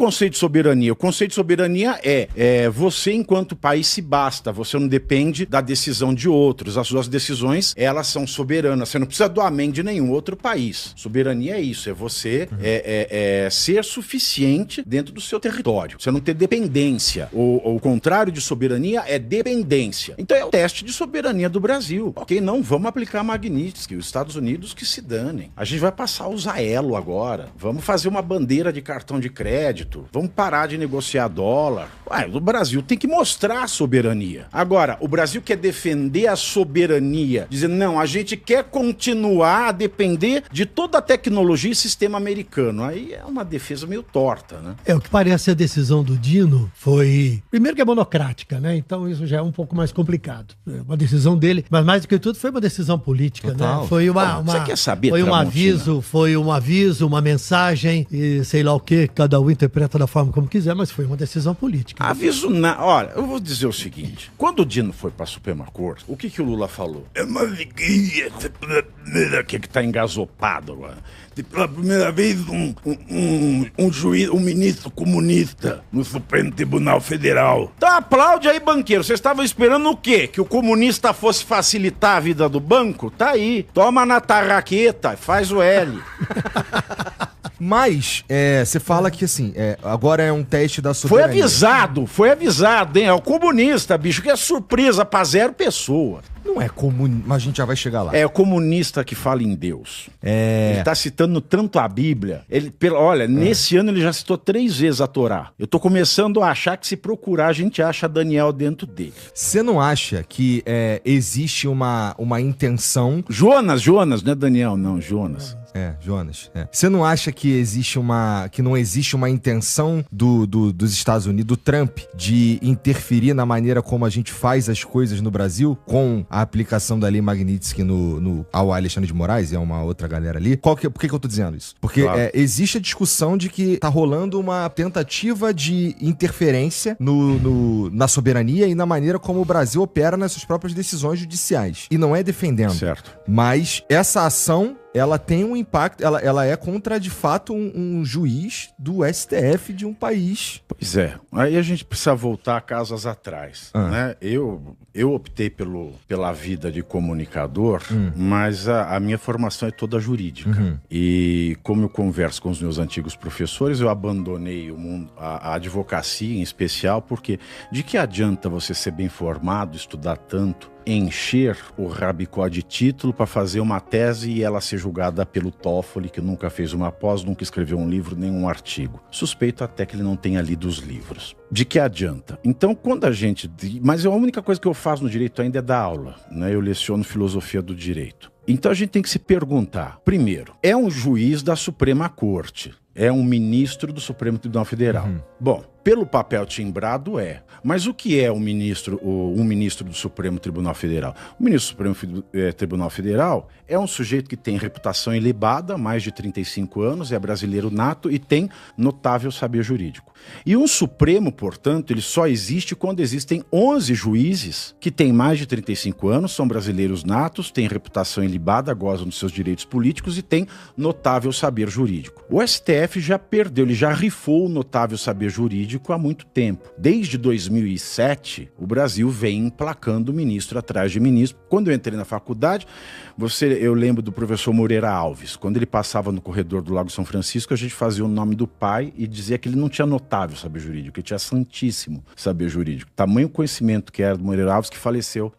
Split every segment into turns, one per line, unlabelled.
conceito de soberania? O conceito de soberania é você, enquanto país, se basta. Você não depende da decisão de outros. As suas decisões, elas são soberanas. Você não precisa do amém de nenhum outro país. Soberania é isso, é você ser suficiente dentro do seu território. Você não ter dependência. O contrário de soberania é dependência. Então é o teste de soberania do Brasil. Ok, não vamos aplicar Magnitsky. Os Estados Unidos que se danem. A gente vai passar a usar elo agora. Vamos fazer uma bandeira de cartão de crédito. Vamos parar de negociar dólar. O Brasil tem que mostrar a soberania. Agora, o Brasil quer defender a soberania, dizendo, não, a gente quer continuar a depender de toda a tecnologia e sistema americano. Aí é uma defesa meio torta, né?
O que parece a decisão do Dino foi... Primeiro que é monocrática, né? Então isso já é um pouco mais complicado. É uma decisão dele, mas mais do que tudo foi uma decisão política,
total,
né? Foi
Você quer saber,
foi um aviso, uma mensagem e sei lá o que, cada um interpreta da forma como quiser, mas foi uma decisão política.
Aviso Olha, eu vou dizer o seguinte. Quando o Dino foi pra Suprema Corte, o que o Lula falou? É uma alegria ser pela primeira... que tá engasopado agora. Pela primeira vez um juiz, um ministro comunista no Supremo Tribunal Federal. Então aplaude aí, banqueiro. Vocês estavam esperando o quê? Que o comunista fosse facilitar a vida do banco? Tá aí. Toma na tarraqueta, faz o L.
Mas, você fala que, assim, agora é um teste da soberania.
Foi avisado, hein? É o comunista, bicho, que é surpresa pra 0 pessoa.
Não é comum, mas a gente já vai chegar lá.
É o comunista que fala em Deus. Ele tá citando tanto a Bíblia. Nesse ano ele já citou 3 vezes a Torá. Eu tô começando a achar que se procurar a gente acha Daniel dentro dele.
Você não acha que existe uma intenção...
Jonas, não é Daniel, não, Jonas.
Jonas. Você não acha que não existe uma intenção dos Estados Unidos, do Trump, de interferir na maneira como a gente faz as coisas no Brasil, com a aplicação da lei Magnitsky ao Alexandre de Moraes e a uma outra galera ali? Por que eu tô dizendo isso? Porque existe a discussão de que tá rolando uma tentativa de interferência na soberania e na maneira como o Brasil opera nas suas próprias decisões judiciais. E não é defendendo.
Certo.
Mas essa ação... ela tem um impacto, ela é contra, de fato, um juiz do STF de um país.
Pois é, aí a gente precisa voltar casas atrás, né? Eu optei pela vida de comunicador, mas a minha formação é toda jurídica. E como eu converso com os meus antigos professores, eu abandonei o mundo, a advocacia em especial, porque de que adianta você ser bem formado, estudar tanto, encher o rabicó de título para fazer uma tese e ela ser julgada pelo Toffoli, que nunca fez uma pós, nunca escreveu um livro, nem um artigo. Suspeito até que ele não tenha lido os livros. De que adianta? Então, quando a gente... Mas a única coisa que eu faço no direito ainda é dar aula, né? Eu leciono filosofia do direito. Então a gente tem que se perguntar, primeiro, é um juiz da Suprema Corte, é um ministro do Supremo Tribunal Federal. Bom, pelo papel timbrado mas o que é um ministro do Supremo Tribunal Federal? O ministro do Supremo Tribunal Federal é um sujeito que tem reputação ilibada, mais de 35 anos, é brasileiro nato e tem notável saber jurídico. E um Supremo, portanto, ele só existe quando existem 11 juízes que têm mais de 35 anos, são brasileiros natos, têm reputação ilibada, gozam dos seus direitos políticos e têm notável saber jurídico. O STF já perdeu, ele já rifou o notável saber jurídico há muito tempo. Desde 2007, o Brasil vem emplacando ministro atrás de ministro. Quando eu entrei na faculdade, eu lembro do professor Moreira Alves. Quando ele passava no corredor do Lago São Francisco, a gente fazia o nome do pai e dizia que ele não tinha notável saber jurídico, ele tinha santíssimo saber jurídico. Tamanho conhecimento que era do Moreira Alves, que faleceu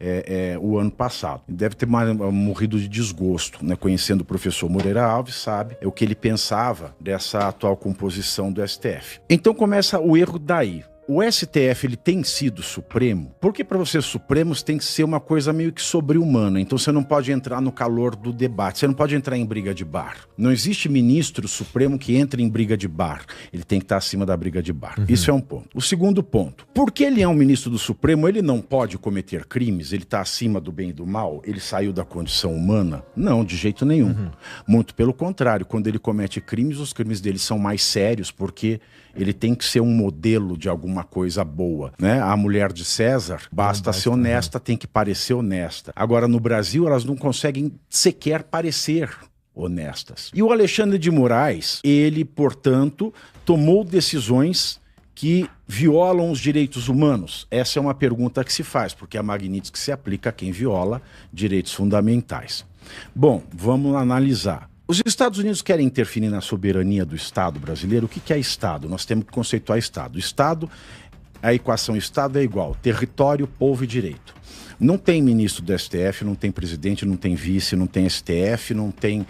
o ano passado. Ele deve ter morrido de desgosto, né? Conhecendo o professor Moreira Alves, sabe o que ele pensava dessa atual composição do STF. Então começa o erro daí. O STF, ele tem sido Supremo, porque para você Supremos tem que ser uma coisa meio que sobre-humana, então você não pode entrar no calor do debate, você não pode entrar em briga de bar. Não existe ministro Supremo que entre em briga de bar, ele tem que estar acima da briga de bar. Isso é um ponto. O segundo ponto, porque ele é um ministro do Supremo, ele não pode cometer crimes, ele está acima do bem e do mal, ele saiu da condição humana? Não, de jeito nenhum. Muito pelo contrário, quando ele comete crimes, os crimes dele são mais sérios, porque ele tem que ser um modelo de alguma coisa boa, né? A mulher de César, basta ser honesta, tem que parecer honesta. Agora, no Brasil, elas não conseguem sequer parecer honestas. E o Alexandre de Moraes, ele, portanto, tomou decisões que violam os direitos humanos? Essa é uma pergunta que se faz, porque a Magnitsky se aplica a quem viola direitos fundamentais. Bom, vamos analisar. Os Estados Unidos querem interferir na soberania do Estado brasileiro. O que é Estado? Nós temos que conceituar Estado. Estado, a equação Estado é igual: território, povo e direito. Não tem ministro do STF, não tem presidente, não tem vice, não tem STF, não tem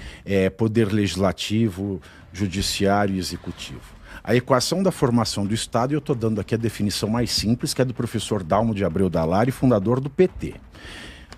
poder legislativo, judiciário e executivo. A equação da formação do Estado, e eu estou dando aqui a definição mais simples, que é do professor Dalmo de Abreu Dallari, fundador do PT.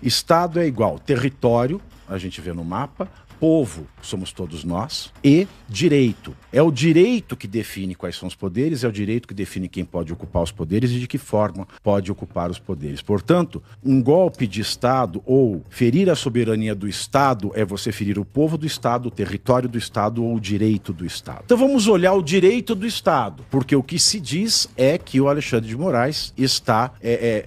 Estado é igual território, a gente vê no mapa, povo, somos todos nós, e direito. É o direito que define quais são os poderes, é o direito que define quem pode ocupar os poderes e de que forma pode ocupar os poderes. Portanto, um golpe de Estado ou ferir a soberania do Estado é você ferir o povo do Estado, o território do Estado ou o direito do Estado. Então vamos olhar o direito do Estado, porque o que se diz é que o Alexandre de Moraes está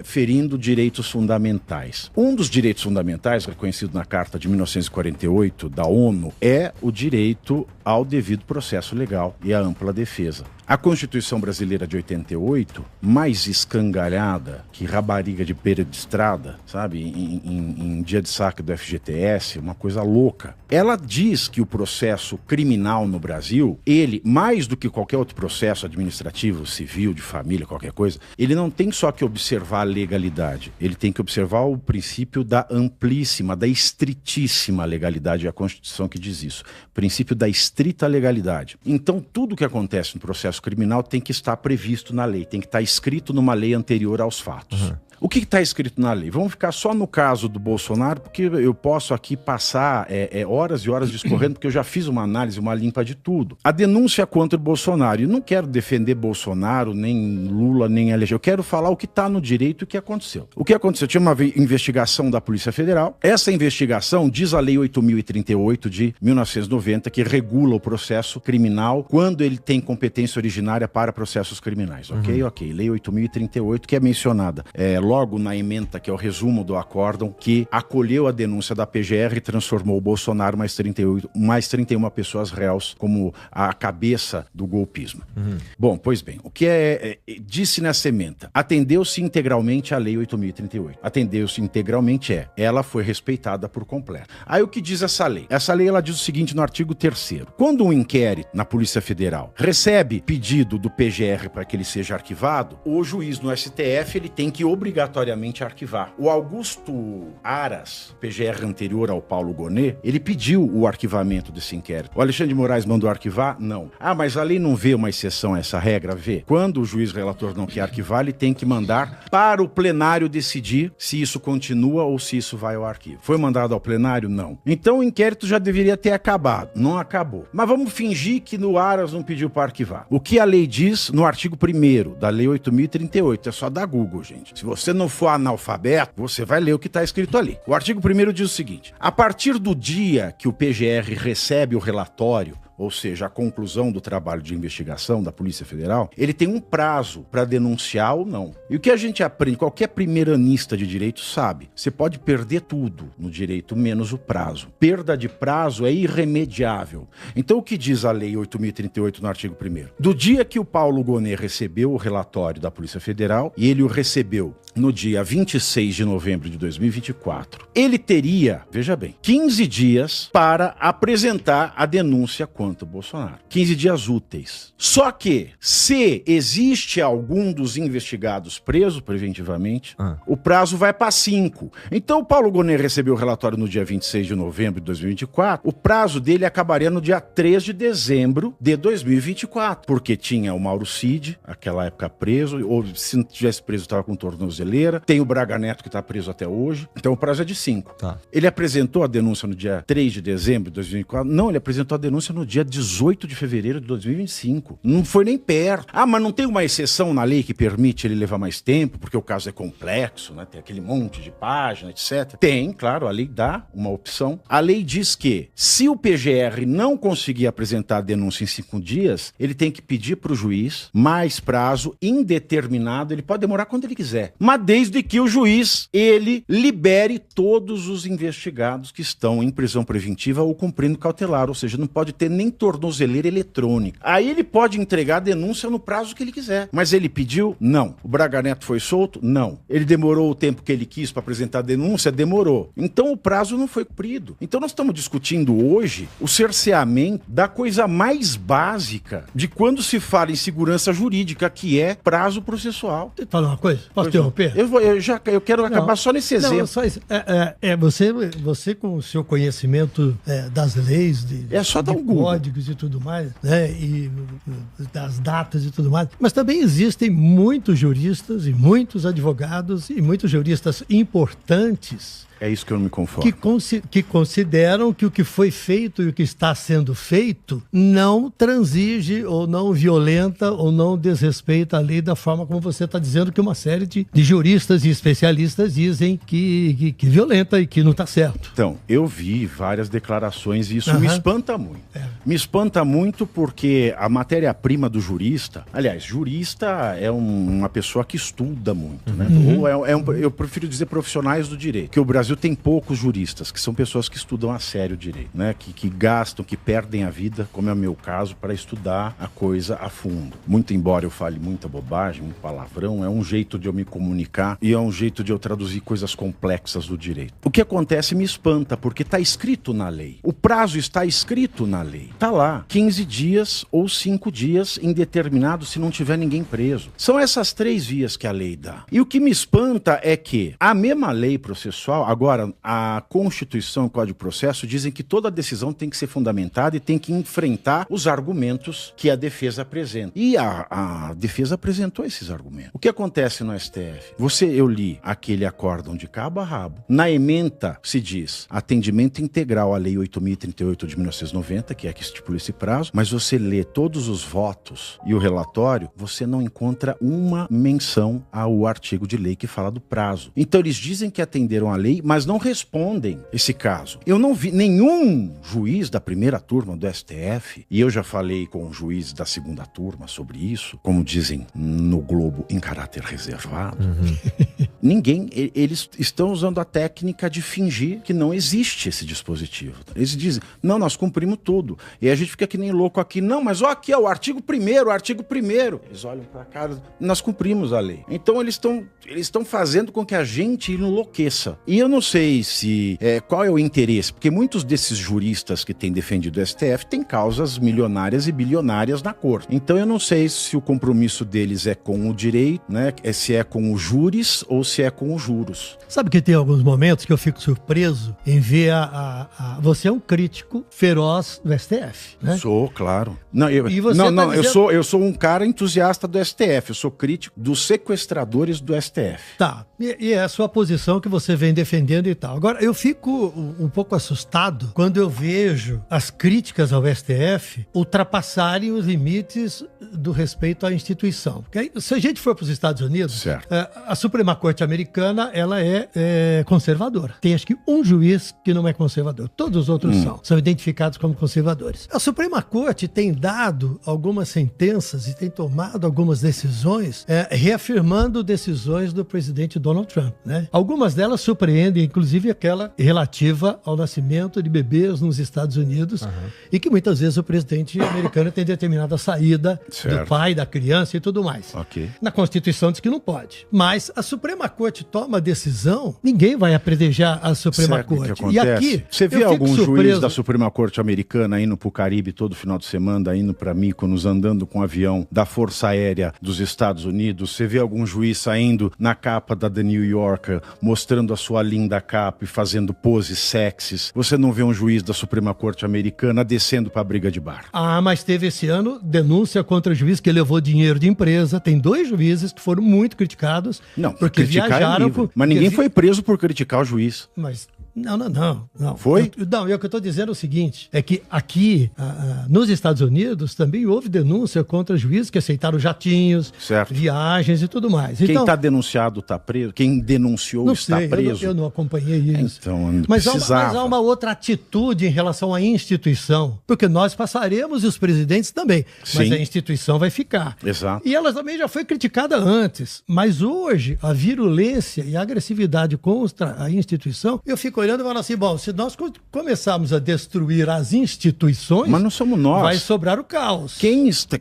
ferindo direitos fundamentais. Um dos direitos fundamentais, reconhecido na Carta de 1948 da ONU, é o direito ao devido processo legal e à ampla defesa. A Constituição Brasileira de 88, mais escangalhada que rapariga de beira de estrada, sabe, em dia de saque do FGTS, uma coisa louca. Ela diz que o processo criminal no Brasil, ele, mais do que qualquer outro processo administrativo, civil, de família, qualquer coisa, ele não tem só que observar a legalidade, ele tem que observar o princípio da amplíssima, da estritíssima legalidade, é a Constituição que diz isso, princípio da estrita legalidade. Então, tudo que acontece no processo criminal tem que estar previsto na lei, tem que estar escrito numa lei anterior aos fatos. Uhum. O que está escrito na lei? Vamos ficar só no caso do Bolsonaro, porque eu posso aqui passar horas e horas discorrendo, porque eu já fiz uma análise, uma limpa de tudo. A denúncia contra o Bolsonaro. E não quero defender Bolsonaro, nem Lula, nem LG. Eu quero falar o que está no direito e o que aconteceu. O que aconteceu? Tinha uma investigação da Polícia Federal. Essa investigação diz a Lei 8.038 de 1990, que regula o processo criminal quando ele tem competência originária para processos criminais. Ok? Ok. Lei 8.038, que é mencionada logo na ementa, que é o resumo do acórdão, que acolheu a denúncia da PGR e transformou o Bolsonaro mais 31 pessoas réus como a cabeça do golpismo. Bom, pois bem, o que disse nessa ementa? Atendeu-se integralmente à Lei 8.038. Atendeu-se integralmente ela foi respeitada por completo. Aí o que diz essa lei? Essa lei, ela diz o seguinte no artigo 3º. Quando um inquérito na Polícia Federal recebe pedido do PGR para que ele seja arquivado, o juiz no STF, ele tem que obrigatoriamente arquivar. O Augusto Aras, PGR anterior ao Paulo Gonet, ele pediu o arquivamento desse inquérito. O Alexandre de Moraes mandou arquivar? Não. Ah, mas a lei não vê uma exceção a essa regra? Vê. Quando o juiz relator não quer arquivar, ele tem que mandar para o plenário decidir se isso continua ou se isso vai ao arquivo. Foi mandado ao plenário? Não. Então o inquérito já deveria ter acabado. Não acabou. Mas vamos fingir que no Aras não pediu para arquivar. O que a lei diz no artigo 1º da Lei 8.038? É só dar Google, gente. Se você não for analfabeto, você vai ler o que está escrito ali. O artigo 1º diz o seguinte: a partir do dia que o PGR recebe o relatório, ou seja, a conclusão do trabalho de investigação da Polícia Federal, ele tem um prazo para denunciar ou não. E o que a gente aprende, qualquer primeiranista de direito sabe, você pode perder tudo no direito, menos o prazo. Perda de prazo é irremediável. Então o que diz a Lei 8.038 no artigo 1º? Do dia que o Paulo Gonet recebeu o relatório da Polícia Federal, e ele o recebeu no dia 26 de novembro de 2024, ele teria, veja bem, 15 dias para apresentar a denúncia contra o Bolsonaro. 15 dias úteis. Só que, se existe algum dos investigados preso preventivamente, o prazo vai para 5. Então o Paulo Gonet recebeu o relatório no dia 26 de novembro de 2024, o prazo dele acabaria no dia 3 de dezembro de 2024, porque tinha o Mauro Cid, naquela época preso, ou se não tivesse preso estava com tornozeleira, tem o Braga Neto que está preso até hoje, então o prazo é de 5. Tá. Ele apresentou a denúncia no dia 3 de dezembro de 2024? Não, ele apresentou a denúncia no dia dia 18 de fevereiro de 2025. Não foi nem perto. Ah, mas não tem uma exceção na lei que permite ele levar mais tempo, porque o caso é complexo, né? Tem aquele monte de página, etc. Tem, claro, a lei dá uma opção. A lei diz que, se o PGR não conseguir apresentar a denúncia em 5 dias, ele tem que pedir para o juiz mais prazo indeterminado. Ele pode demorar quando ele quiser, mas desde que o juiz, ele libere todos os investigados que estão em prisão preventiva ou cumprindo cautelar, ou seja, não pode ter nem tornozeleira eletrônica. Aí ele pode entregar a denúncia no prazo que ele quiser. Mas ele pediu? Não. O Braga Neto foi solto? Não. Ele demorou o tempo que ele quis para apresentar a denúncia? Demorou. Então o prazo não foi cumprido. Então nós estamos discutindo hoje o cerceamento da coisa mais básica de quando se fala em segurança jurídica, que é prazo processual.
Deixa eu falar uma coisa? Posso interromper?
Eu quero acabar só nesse exemplo.
Não, só isso. Você com o seu conhecimento das leis, de códigos e tudo mais, né, e das datas e tudo mais, mas também existem muitos juristas e muitos advogados e muitos juristas importantes.
É isso que eu não me conformo.
Que consideram que o que foi feito e o que está sendo feito não transige ou não violenta ou não desrespeita a lei da forma como você está dizendo que uma série de juristas e especialistas dizem que violenta e que não está certo.
Então, eu vi várias declarações e isso me espanta muito. Me espanta muito porque a matéria-prima do jurista, aliás, jurista é uma pessoa que estuda muito, né? Ou eu prefiro dizer profissionais do direito, que o Brasil tem poucos juristas, que são pessoas que estudam a sério o direito, né? Que gastam, que perdem a vida, como é o meu caso, para estudar a coisa a fundo. Muito embora eu fale muita bobagem, muito palavrão, é um jeito de eu me comunicar e é um jeito de eu traduzir coisas complexas do direito. O que acontece me espanta, porque está escrito na lei. O prazo está escrito na lei. Está lá, 15 dias ou 5 dias, indeterminado, se não tiver ninguém preso. São essas 3 vias que a lei dá. E o que me espanta é que a mesma lei processual, agora, a Constituição e o Código de Processo dizem que toda decisão tem que ser fundamentada e tem que enfrentar os argumentos que a defesa apresenta. E a defesa apresentou esses argumentos. O que acontece no STF? Eu li aquele acórdão de cabo a rabo. Na ementa se diz atendimento integral à Lei 8.038 de 1990, que é que estipula esse prazo, mas você lê todos os votos e o relatório, você não encontra uma menção ao artigo de lei que fala do prazo. Então eles dizem que atenderam a lei, mas não respondem esse caso. Eu não vi nenhum juiz da primeira turma do STF, e eu já falei com o juiz da segunda turma sobre isso, como dizem no Globo, em caráter reservado. Ninguém, eles estão usando a técnica de fingir que não existe esse dispositivo. Eles dizem, não, nós cumprimos tudo. E a gente fica que nem louco aqui, não, mas ó, aqui é o artigo 1º, o artigo 1º. Eles olham pra cara, nós cumprimos a lei. Então eles estão fazendo com que a gente enlouqueça. E eu não sei qual é o interesse, porque muitos desses juristas que têm defendido o STF têm causas milionárias e bilionárias na corte. Então eu não sei se o compromisso deles é com o direito, né? Se é com os júris ou se é com os juros.
Sabe que tem alguns momentos que eu fico surpreso em ver você é um crítico feroz do STF, né?
Sou, claro. Eu sou um cara entusiasta do STF, eu sou crítico dos sequestradores do STF.
Tá, e é a sua posição que você vem defendendo e tal. Agora, eu fico um pouco assustado quando eu vejo as críticas ao STF ultrapassarem os limites do respeito à instituição. Porque aí, se a gente for para os Estados Unidos, a Suprema Corte americana, ela é conservadora. Tem acho que um juiz que não é conservador. Todos os outros são identificados como conservadores. A Suprema Corte tem dado algumas sentenças e tem tomado algumas decisões reafirmando decisões do presidente Donald Trump, né? Algumas delas surpreendem, inclusive aquela relativa ao nascimento de bebês nos Estados Unidos e que muitas vezes o presidente americano tem determinado a saída do pai, da criança e tudo mais.
Okay.
Na Constituição diz que não pode. Mas a Suprema Corte toma decisão, ninguém vai apredejar a Suprema Corte.
E aqui, você vê algum juiz da Suprema Corte americana indo pro Caribe todo final de semana, indo para Mykonos, andando com um avião da Força Aérea dos Estados Unidos? Você vê algum juiz saindo na capa da The New Yorker, mostrando a sua linda capa e fazendo poses sexys? Você não vê um juiz da Suprema Corte americana descendo pra briga de bar?
Mas teve esse ano denúncia contra o juiz que levou dinheiro de empresa. Tem 2 juízes que foram muito criticados.
Não,
porque viajaram.
Mas ninguém foi preso por criticar o juiz.
Mas Não.
Foi?
Não, o que eu estou dizendo é o seguinte, é que aqui, nos Estados Unidos, também houve denúncia contra juízes que aceitaram jatinhos,
certo,
viagens e tudo mais.
Quem está denunciado está preso? Quem denunciou está preso?
Eu não acompanhei isso.
Então,
mas há uma outra atitude em relação à instituição, porque nós passaremos e os presidentes também, mas a instituição vai ficar.
Exato.
E ela também já foi criticada antes, mas hoje a virulência e a agressividade contra a instituição, eu fico olhando e falo assim, bom, se nós começarmos a destruir as instituições,
mas não somos nós,
vai sobrar o caos.
Quem está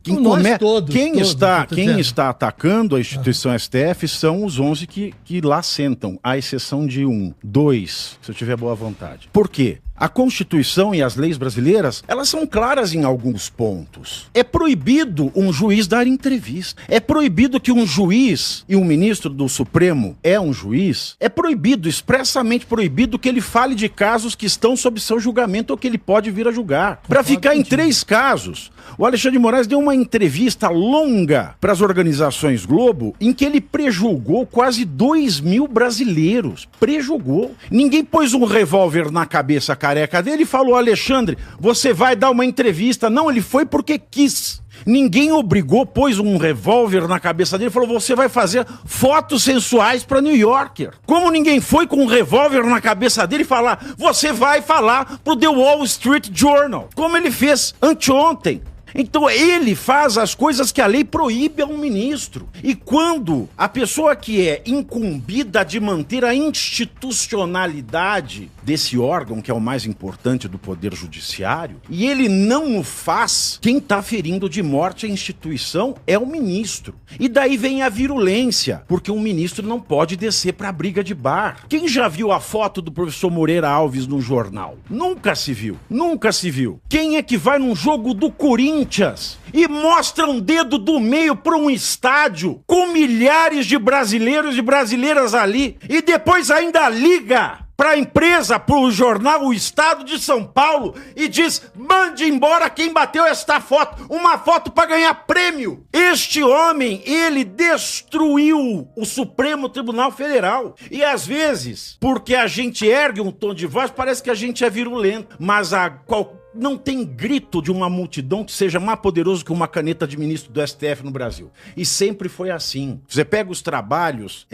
atacando a instituição STF são os 11 que lá sentam, à exceção de 2, se eu tiver boa vontade. Por quê? A Constituição e as leis brasileiras, elas são claras em alguns pontos. É proibido um juiz dar entrevista. É proibido que um juiz e um ministro do Supremo um juiz. É proibido, expressamente proibido, que ele fale de casos que estão sob seu julgamento ou que ele pode vir a julgar. Para ficar em 3 casos. O Alexandre de Moraes deu uma entrevista longa para as organizações Globo em que ele prejulgou quase 2.000 brasileiros. Prejulgou. Ninguém pôs um revólver na cabeça careca dele e falou, Alexandre, você vai dar uma entrevista. Não, ele foi porque quis. Ninguém obrigou, pôs um revólver na cabeça dele e falou, você vai fazer fotos sensuais para New Yorker. Como ninguém foi com um revólver na cabeça dele e falar, você vai falar pro The Wall Street Journal. Como ele fez anteontem. Então ele faz as coisas que a lei proíbe a um ministro. E quando a pessoa que é incumbida de manter a institucionalidade desse órgão, que é o mais importante do Poder Judiciário, e ele não o faz, quem está ferindo de morte a instituição é o ministro. E daí vem a virulência, porque um ministro não pode descer para a briga de bar. Quem já viu a foto do professor Moreira Alves no jornal? Nunca se viu. Nunca se viu. Quem é que vai num jogo do Corinthians e mostra um dedo do meio para um estádio com milhares de brasileiros e brasileiras ali e depois ainda liga para a empresa, para o jornal O Estado de São Paulo e diz, mande embora quem bateu esta foto, uma foto para ganhar prêmio. Este homem, ele destruiu o Supremo Tribunal Federal. E às vezes, porque a gente ergue um tom de voz, parece que a gente é virulento, mas não tem grito de uma multidão que seja mais poderoso que uma caneta de ministro do STF no Brasil. E sempre foi assim. Você pega os trabalhos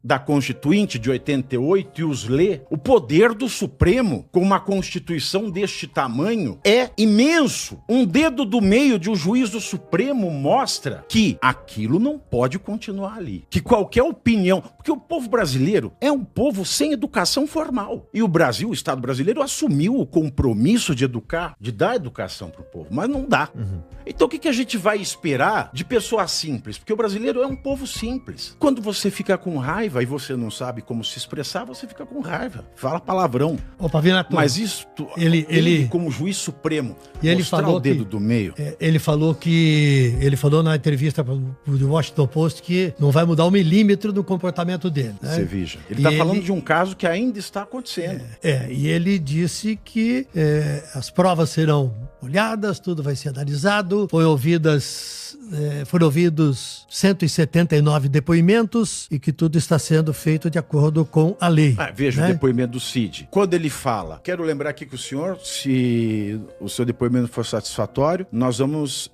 da Constituinte de 88 e os lê, o poder do Supremo, com uma Constituição deste tamanho, é imenso. Um dedo do meio de um juiz do Supremo mostra que aquilo não pode continuar ali. Que qualquer opinião... Porque o povo brasileiro é um povo sem educação formal. E o Brasil, o Estado brasileiro, assumiu o compromisso de educar, de dar educação pro povo, mas não dá. Então o que a gente vai esperar de pessoas simples? Porque o brasileiro é um povo simples. Quando você fica com raiva e você não sabe como se expressar, você fica com raiva. Fala palavrão.
Mas
isso, ele como juiz supremo,
e ele falou
o dedo do meio.
Ele falou na entrevista pro Washington Post que não vai mudar 1 milímetro do comportamento dele. Né?
Você veja. Ele está falando de um caso que ainda está acontecendo.
E ele disse que as provas serão olhadas, tudo vai ser analisado, foram ouvidos 179 depoimentos e que tudo está sendo feito de acordo com a lei.
Veja, né? O depoimento do Cid. Quando ele fala, quero lembrar aqui que o senhor, se o seu depoimento for satisfatório, nós vamos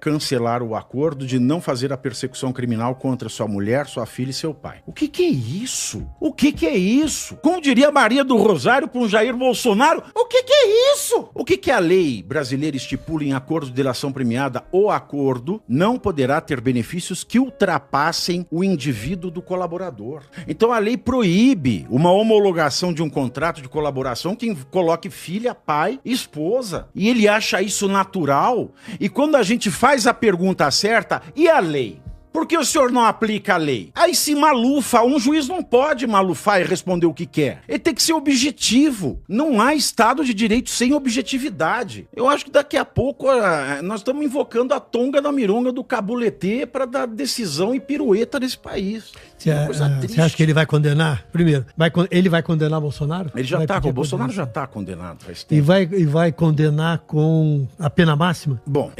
cancelar o acordo de não fazer a persecução criminal contra sua mulher, sua filha e seu pai. O que é isso? O que é isso? Como diria Maria do Rosário com Jair Bolsonaro, o que é isso? O que a lei brasileira estipula em acordo de delação premiada? O acordo não poderá ter benefícios que ultrapassem o indivíduo do colaborador. Então a lei proíbe uma homologação de um contrato de colaboração que coloque filha, pai, esposa. E ele acha isso natural. E quando a gente faz a pergunta certa, e a lei? Por que o senhor não aplica a lei? Aí se malufa, um juiz não pode malufar e responder o que quer. Ele tem que ser objetivo. Não há Estado de Direito sem objetividade. Eu acho que daqui a pouco nós estamos invocando a tonga da mironga do cabuletê para dar decisão e pirueta nesse país.
Você acha que ele vai condenar? Primeiro, ele vai condenar Bolsonaro?
Ele já está, o Bolsonaro já está condenado.
E vai condenar com a pena máxima?
Bom,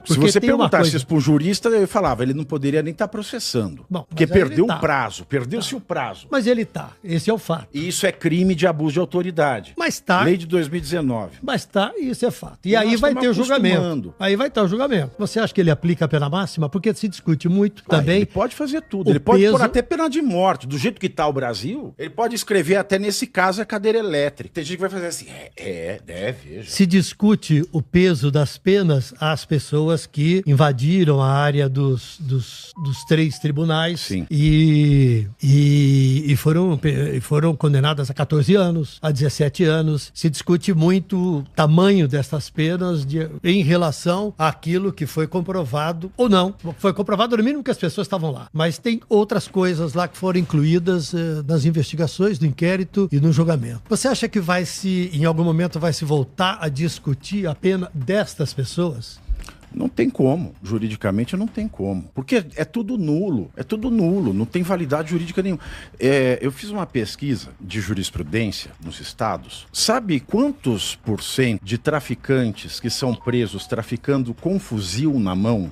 se você perguntasse isso para um jurista, eu falava, ele não poderia nem estar processando. Bom, porque perdeu o prazo, perdeu-se o prazo.
Mas ele está, esse é o fato.
E isso é crime de abuso de autoridade.
Mas tá.
Lei de 2019.
Mas tá, isso é fato. E aí vai ter o julgamento. Aí vai ter o julgamento. Você acha que ele aplica a pena máxima? Porque se discute muito também.
Ele pode fazer tudo. Ele pode pôr até pena de morte. Do jeito que está o Brasil, ele pode escrever até nesse caso a cadeira elétrica. Tem gente que vai fazer assim, deve.
Se discute o peso das penas às pessoas que invadiram a área dos 3 tribunais.
Sim.
E foram condenadas a 14 anos, a 17 anos. Se discute muito o tamanho dessas penas em relação àquilo que foi comprovado ou não. Foi comprovado no mínimo que as pessoas estavam lá. Mas tem outras coisas lá que foram incluídas nas investigações, no inquérito e no julgamento. Você acha que em algum momento vai se voltar a discutir a pena destas pessoas?
Não tem como, juridicamente não tem como, porque é tudo nulo, não tem validade jurídica nenhuma. Eu fiz uma pesquisa de jurisprudência nos estados, sabe quantos % de traficantes que são presos traficando com fuzil na mão,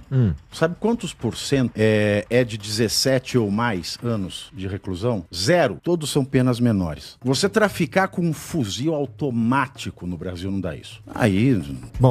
sabe quantos % é de 17 ou mais anos de reclusão? 0, todos são penas menores. Você traficar com um fuzil automático no Brasil não dá isso. Aí,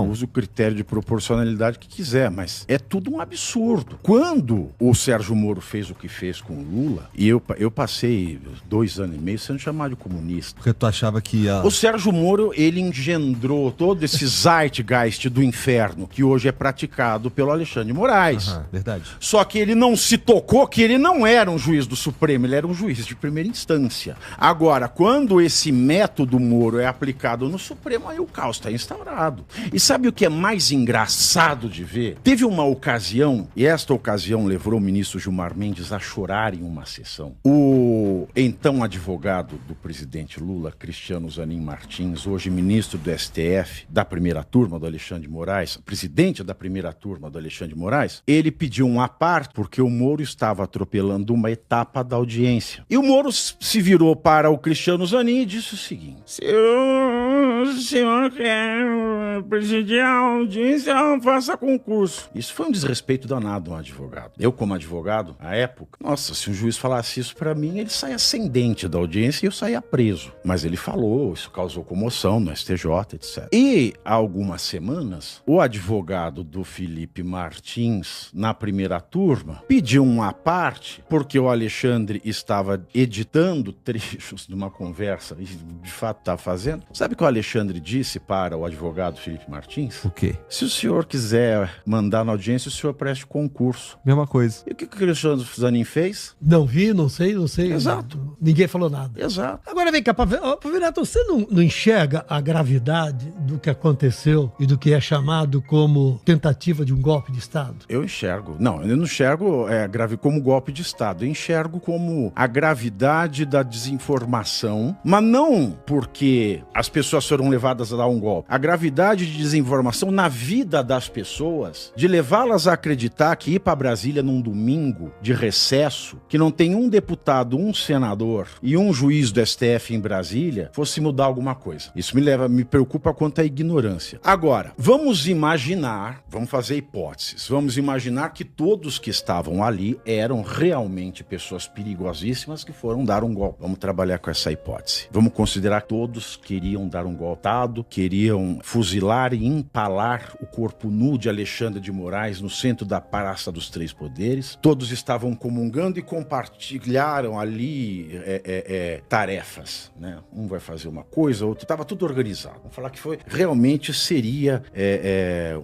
usa o critério de proporcionalidade que quiser, mas é tudo um absurdo. Quando o Sérgio Moro fez o que fez com o Lula, e eu passei 2 anos e meio sendo chamado de comunista.
Porque tu achava que ia...
O Sérgio Moro, ele engendrou todo esse zeitgeist do inferno que hoje é praticado pelo Alexandre de Moraes.
Verdade.
Só que ele não se tocou que ele não era um juiz do Supremo, ele era um juiz de primeira instância. Agora, quando esse método Moro é aplicado no Supremo, aí o caos está instaurado. E sabe o que é mais engraçado de ver? Teve uma ocasião, e esta ocasião levou o ministro Gilmar Mendes a chorar em uma sessão. O então advogado do presidente Lula, Cristiano Zanin Martins, hoje ministro do STF, da primeira turma do Alexandre de Moraes, presidente da primeira turma do Alexandre de Moraes, ele pediu um à parte porque o Moro estava atropelando uma etapa da audiência. E o Moro se virou para o Cristiano Zanin e disse o seguinte: se o senhor quer presidir a audiência, faça concurso. Isso foi um desrespeito danado a um advogado. Eu, como advogado, à época, nossa, se um juiz falasse isso pra mim, ele saia ascendente da audiência e eu saia preso. Mas ele falou, isso causou comoção no STJ, etc. E, há algumas semanas, o advogado do Felipe Martins, na primeira turma, pediu um à parte, porque o Alexandre estava editando trechos de uma conversa, e de fato está fazendo. Sabe o que o Alexandre disse para o advogado Felipe Martins?
O quê?
Se o senhor quiser mandar na audiência, o senhor preste concurso.
Mesma coisa.
E o que o Cristiano Zanin fez?
Não vi, não sei.
Exato.
Ninguém falou nada.
Exato.
Agora vem cá, Pavinato, você não enxerga a gravidade do que aconteceu e do que é chamado como tentativa de um golpe de Estado?
Eu enxergo. Não, eu não enxergo como golpe de Estado. Eu enxergo como a gravidade da desinformação, mas não porque as pessoas foram levadas a dar um golpe. A gravidade de desinformação na vida das pessoas, de levá-las a acreditar que ir para Brasília num domingo de recesso, que não tem um deputado, um senador e um juiz do STF em Brasília, fosse mudar alguma coisa. Isso me preocupa quanto à ignorância. Agora, vamos fazer hipóteses, vamos imaginar que todos que estavam ali eram realmente pessoas perigosíssimas que foram dar um golpe. Vamos trabalhar com essa hipótese. Vamos considerar que todos queriam dar um golpe, queriam fuzilar e empalar o corpo nu de Alexandre de Moraes no centro da Praça dos Três Poderes. Todos estavam comungando e compartilharam ali tarefas, né? Um vai fazer uma coisa, outro estava tudo organizado. Vamos falar que realmente seria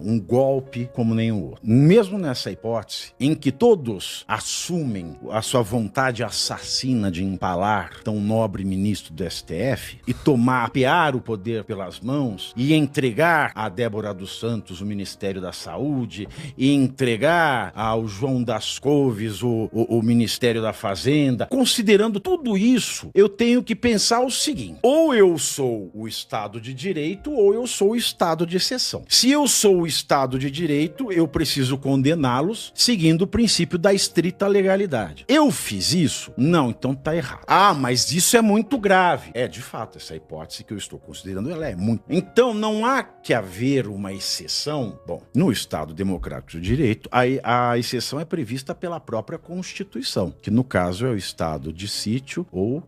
um golpe como nenhum outro. Mesmo nessa hipótese, em que todos assumem a sua vontade assassina de empalar tão nobre ministro do STF e apear o poder poder pelas mãos e entregar a Débora dos Santos o Ministério da Saúde e entregar ao João das Couves o Ministério da Fazenda. Considerando tudo isso, eu tenho que pensar o seguinte: ou eu sou o Estado de Direito ou eu sou o Estado de exceção. Se eu sou o Estado de Direito, eu preciso condená-los seguindo o princípio da estrita legalidade. Eu fiz isso? Não, então tá errado. Ah, mas isso é muito grave. É, de fato, essa hipótese que eu estou considerando, ela é muito. Então, não há que haver uma exceção. Bom, no Estado Democrático de Direito, a exceção é prevista pela própria Constituição, que no caso é o Estado de sítio ou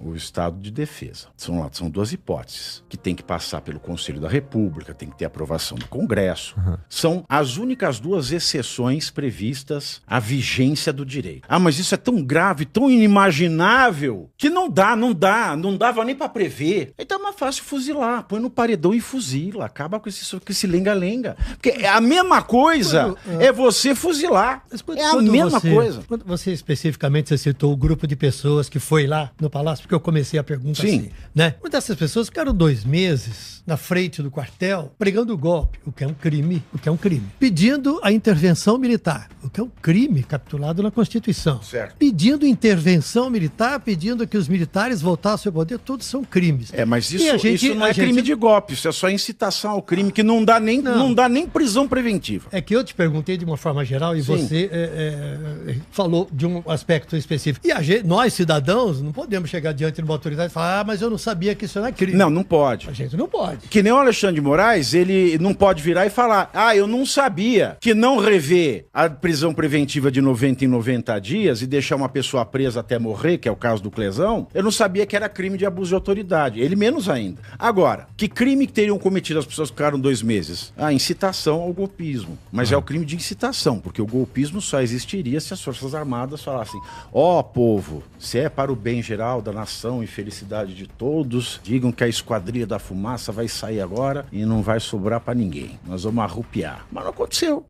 o Estado de defesa. São duas hipóteses, que tem que passar pelo Conselho da República, tem que ter aprovação do Congresso. São as únicas duas exceções previstas à vigência do direito. Ah, mas isso é tão grave, tão inimaginável, que não dava nem para prever. Então é mais fácil fuzilar, põe no paredão e fuzila, acaba com esse lenga-lenga. Porque é a mesma coisa, é você fuzilar. É a mesma coisa.
Quando você especificamente você citou o grupo de pessoas que foi lá no Palácio, porque eu comecei a pergunta assim, né? Uma dessas pessoas ficaram 2 meses na frente do quartel pregando o golpe, o que é um crime, pedindo a intervenção militar, o que é um crime capitulado na Constituição.
Certo.
Pedindo intervenção militar, pedindo que os militares voltassem ao poder, todos são crimes.
Mas isso não é crime de golpe, isso é só incitação ao crime, que não dá nem prisão preventiva.
É que eu te perguntei de uma forma geral e você falou de um aspecto específico. E nós, cidadãos, não podemos chegar diante de uma autoridade e falar, mas eu não sabia que isso não é crime.
Não pode.
A gente não pode.
Que nem o Alexandre de Moraes, ele não pode virar e falar, eu não sabia que não rever a prisão preventiva de 90 em 90 dias e deixar uma pessoa presa até morrer, que é o caso do Clesão, eu não sabia que era crime de abuso de autoridade. Ele menos ainda. Agora, que crime que teriam cometido as pessoas que ficaram 2 meses? Incitação ao golpismo. Mas é o crime de incitação, porque o golpismo só existiria se as Forças Armadas falassem, povo, se é para o bem geral da nação e felicidade de todos, digam que a Esquadrilha da Fumaça vai sair agora e não vai sobrar para ninguém. Nós vamos arrupiar. Mas não aconteceu.